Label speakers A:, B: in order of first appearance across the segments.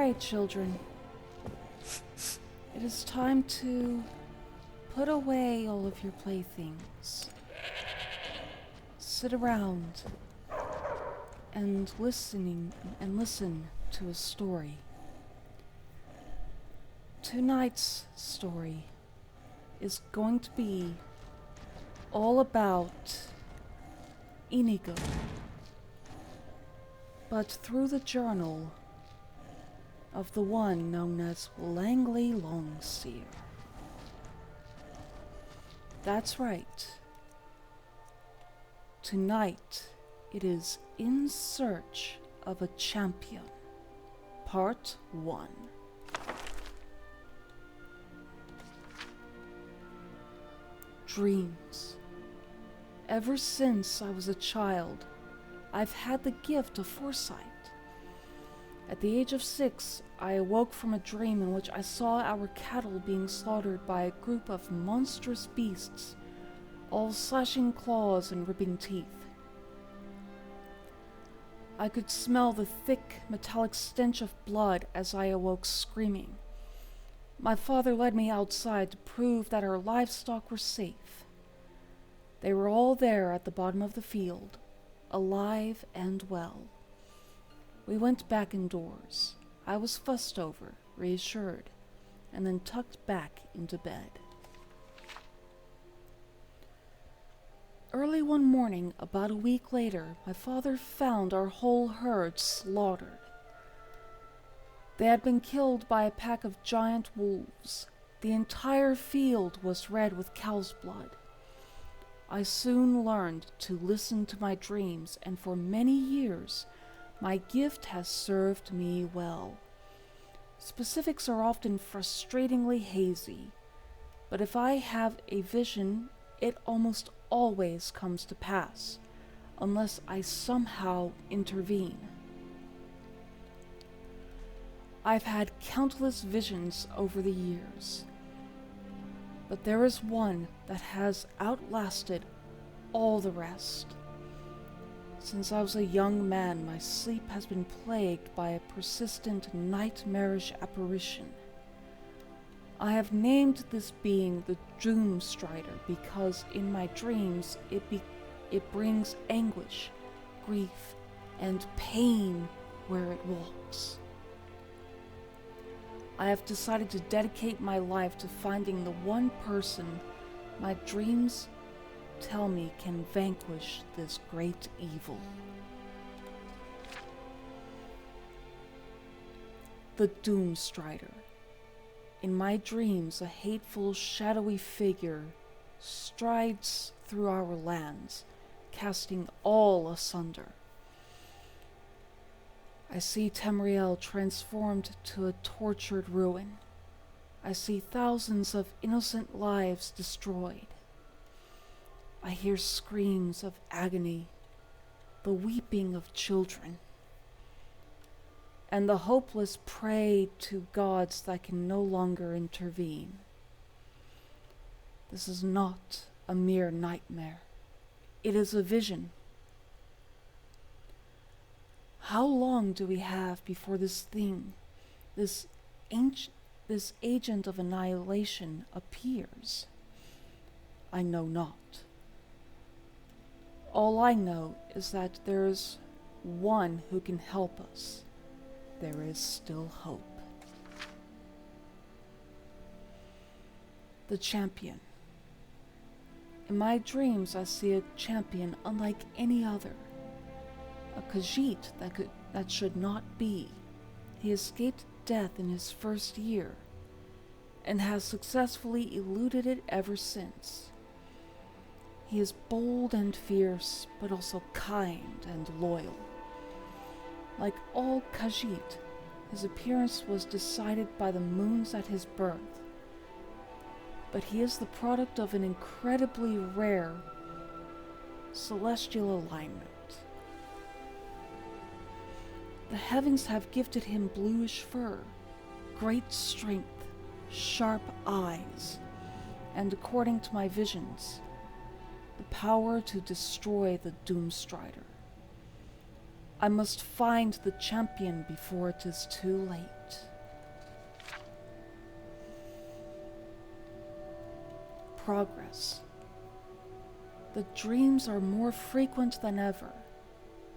A: right, children. It is time to put away all of your playthings. Sit around and listen to a story. Tonight's story is going to be all about Inigo, but through the journal of the one known as Langley Longseer. That's right. Tonight, it is In Search of a Champion, Part 1. Dreams. Ever since I was a child, I've had the gift of foresight. At the age of 6, I awoke from a dream in which I saw our cattle being slaughtered by a group of monstrous beasts, all slashing claws and ripping teeth. I could smell the thick, metallic stench of blood as I awoke screaming. My father led me outside to prove that our livestock were safe. They were all there at the bottom of the field, alive and well. We went back indoors. I was fussed over, reassured, and then tucked back into bed. Early one morning, about a week later, my father found our whole herd slaughtered. They had been killed by a pack of giant wolves. The entire field was red with cow's blood. I soon learned to listen to my dreams, and for many years, my gift has served me well. Specifics are often frustratingly hazy, but if I have a vision, it almost always comes to pass, unless I somehow intervene. I've had countless visions over the years, but there is one that has outlasted all the rest. Since I was a young man, my sleep has been plagued by a persistent nightmarish apparition. I have named this being the Doomstrider because in my dreams it brings anguish, grief, and pain where it walks. I have decided to dedicate my life to finding the one person my dreams tell me can vanquish this great evil. The Doomstrider. In my dreams, a hateful, shadowy figure strides through our lands, casting all asunder. I see Tamriel transformed to a tortured ruin. I see thousands of innocent lives destroyed. I hear screams of agony, the weeping of children, and the hopeless pray to gods that can no longer intervene. This is not a mere nightmare. It is a vision. How long do we have before this thing, this agent of annihilation appears? I know not. All I know is that there is one who can help us. There is still hope. The champion. In my dreams, I see a champion unlike any other. A Khajiit that should not be. He escaped death in his first year, and has successfully eluded it ever since. He is bold and fierce, but also kind and loyal. Like all Khajiit, his appearance was decided by the moons at his birth, but he is the product of an incredibly rare celestial alignment. The heavens have gifted him bluish fur, great strength, sharp eyes, and according to my visions, the power to destroy the Doomstrider. I must find the champion before it is too late. progress. The dreams are more frequent than ever,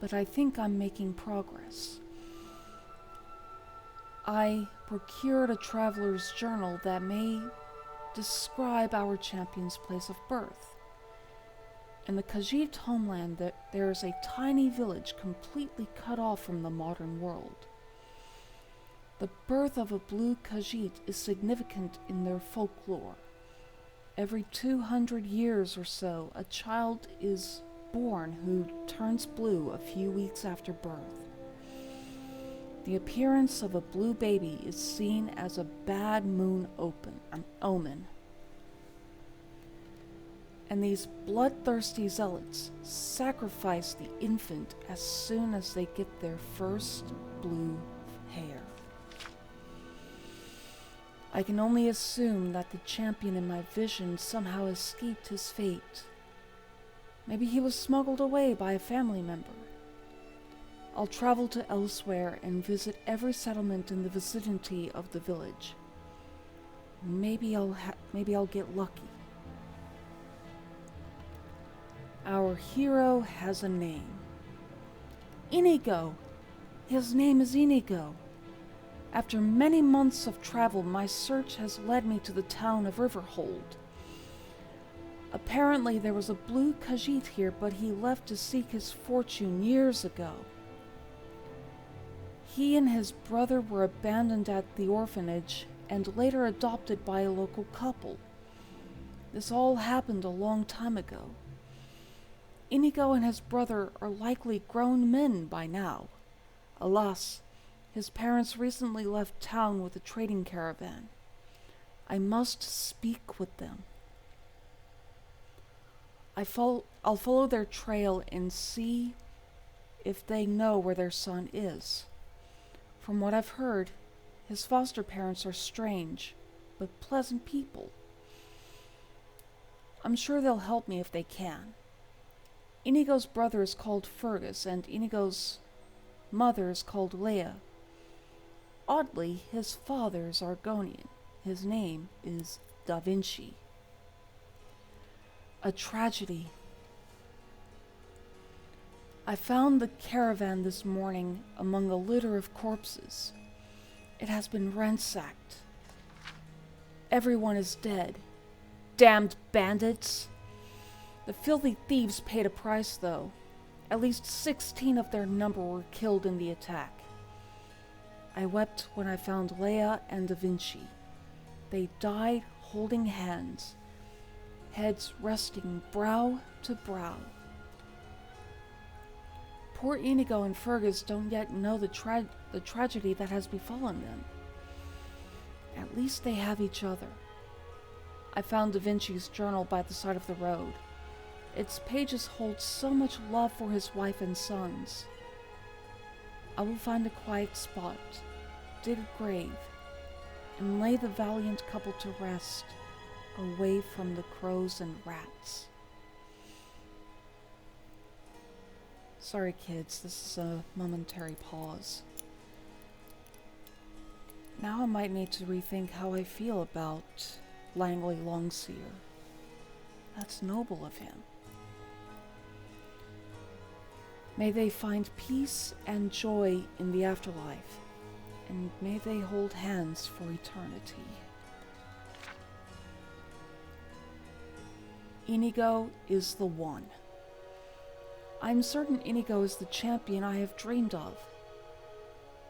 A: but I think I'm making progress. I procured a traveler's journal that may describe our champion's place of birth. In the Khajiit homeland, there is a tiny village completely cut off from the modern world. The birth of a blue Khajiit is significant in their folklore. Every 200 years or so, a child is born who turns blue a few weeks after birth. The appearance of a blue baby is seen as a bad moon omen. And these bloodthirsty zealots sacrifice the infant as soon as they get their first blue hair. I can only assume that the champion in my vision somehow escaped his fate. Maybe he was smuggled away by a family member. I'll travel to elsewhere and visit every settlement in the vicinity of the village. Maybe I'll get lucky. Our hero has a name. Inigo! His name is Inigo. After many months of travel, my search has led me to the town of Riverhold. Apparently there was a blue Khajiit here, but he left to seek his fortune years ago. He and his brother were abandoned at the orphanage and later adopted by a local couple. This all happened a long time ago. Inigo and his brother are likely grown men by now. Alas, his parents recently left town with a trading caravan. I must speak with them. I'll follow their trail and see if they know where their son is. From what I've heard, his foster parents are strange, but pleasant people. I'm sure they'll help me if they can. Inigo's brother is called Fergus, and Inigo's mother is called Leia. Oddly, his father is Argonian. His name is Da Vinci. A tragedy. I found the caravan this morning among a litter of corpses. It has been ransacked. Everyone is dead. Damned bandits! The filthy thieves paid a price, though. At least 16 of their number were killed in the attack. I wept when I found Leia and Da Vinci. They died holding hands, heads resting brow to brow. Poor Inigo and Fergus don't yet know the tragedy that has befallen them. At least they have each other. I found Da Vinci's journal by the side of the road. Its pages hold so much love for his wife and sons. I will find a quiet spot, dig a grave, and lay the valiant couple to rest, away from the crows and rats. Sorry kids, this is a momentary pause. Now I might need to rethink how I feel about Langley Longseer. That's noble of him. May they find peace and joy in the afterlife, and may they hold hands for eternity. Inigo is the one. I'm certain Inigo is the champion I have dreamed of.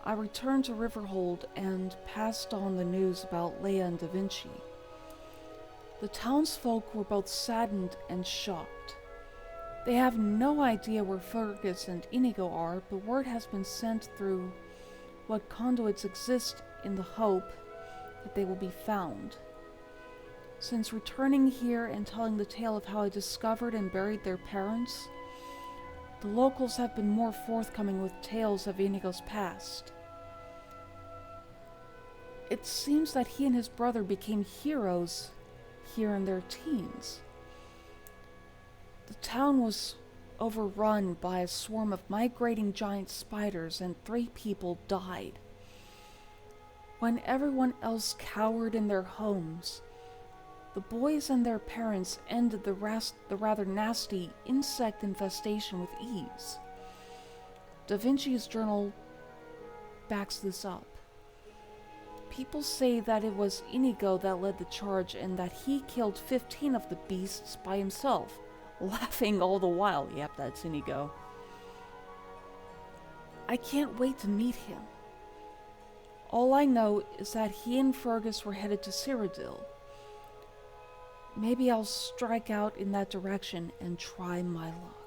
A: I returned to Riverhold and passed on the news about Leia and Da Vinci. The townsfolk were both saddened and shocked. They have no idea where Fergus and Inigo are, but word has been sent through what conduits exist in the hope that they will be found. Since returning here and telling the tale of how I discovered and buried their parents, the locals have been more forthcoming with tales of Inigo's past. It seems that he and his brother became heroes here in their teens. The town was overrun by a swarm of migrating giant spiders, and 3 people died. When everyone else cowered in their homes, The boys and their parents ended the rather nasty insect infestation with ease. Da Vinci's journal backs this up. People say that it was Inigo that led the charge and that he killed 15 of the beasts by himself, laughing all the while. Yep, that's Inigo. I can't wait to meet him. All I know is that he and Fergus were headed to Cyrodiil. Maybe I'll strike out in that direction and try my luck.